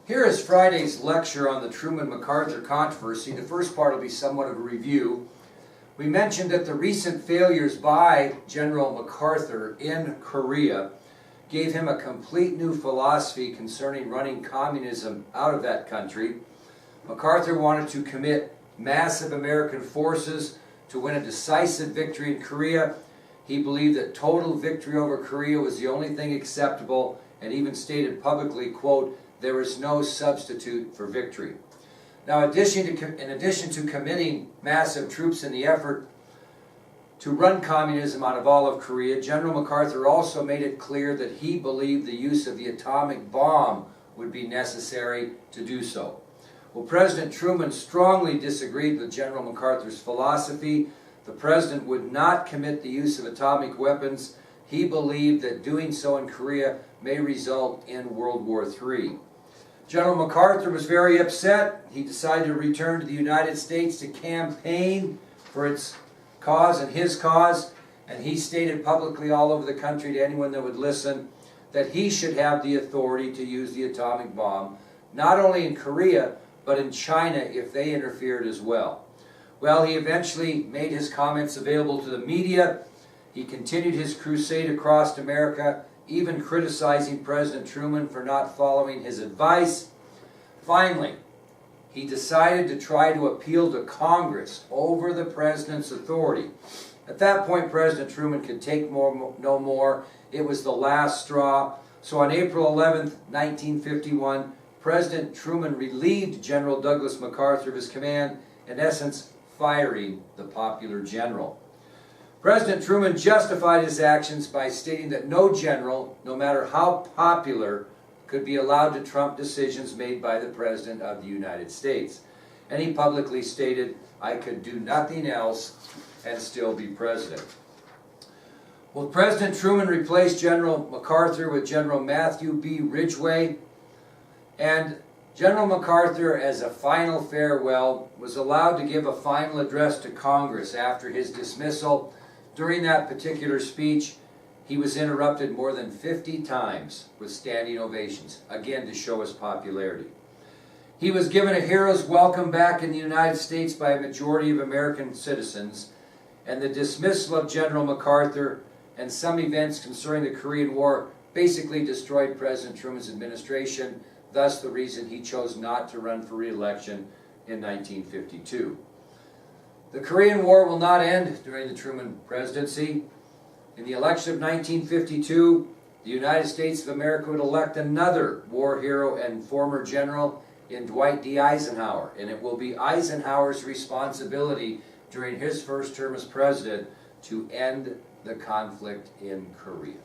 Here is Friday's lecture on the Truman-Macarthur controversy. The first part will be somewhat of a review. We mentioned that the recent failures by General MacArthur in Korea gave him a complete new philosophy concerning running communism out of that country. MacArthur wanted to commit massive American forces to win a decisive victory in Korea. He believed that total victory over Korea was the only thing acceptable, and even stated publicly, quote, "There is no substitute for victory." Now, in addition to committing massive troops in the effort to run communism out of all of Korea, General MacArthur also made it clear that he believed the use of the atomic bomb would be necessary to do so. Well, President Truman strongly disagreed with General MacArthur's philosophy. The president would not commit the use of atomic weapons. He believed that doing so in Korea may result in World War III. General MacArthur was very upset. He decided to return to the United States to campaign for its cause and his cause, and he stated publicly all over the country to anyone that would listen that he should have the authority to use the atomic bomb, not only in Korea, but in China if they interfered as well. Well, he eventually made his comments available to the media. He continued his crusade across America, even criticizing President Truman for not following his advice. Finally, he decided to try to appeal to Congress over the president's authority. At that point, President Truman could take no more. It was the last straw. So on April 11, 1951, President Truman relieved General Douglas MacArthur of his command, in essence, firing the popular general. President Truman justified his actions by stating that no general, no matter how popular, could be allowed to trump decisions made by the President of the United States. And he publicly stated, "I could do nothing else and still be president." Well, President Truman replaced General MacArthur with General Matthew B. Ridgway, and General MacArthur, as a final farewell, was allowed to give a final address to Congress after his dismissal. During that particular speech, he was interrupted more than 50 times with standing ovations, again to show his popularity. He was given a hero's welcome back in the United States by a majority of American citizens, and the dismissal of General MacArthur and some events concerning the Korean War basically destroyed President Truman's administration, thus the reason he chose not to run for re-election in 1952. The Korean War will not end during the Truman presidency. In the election of 1952, the United States of America would elect another war hero and former general in Dwight D. Eisenhower, and it will be Eisenhower's responsibility during his first term as president to end the conflict in Korea.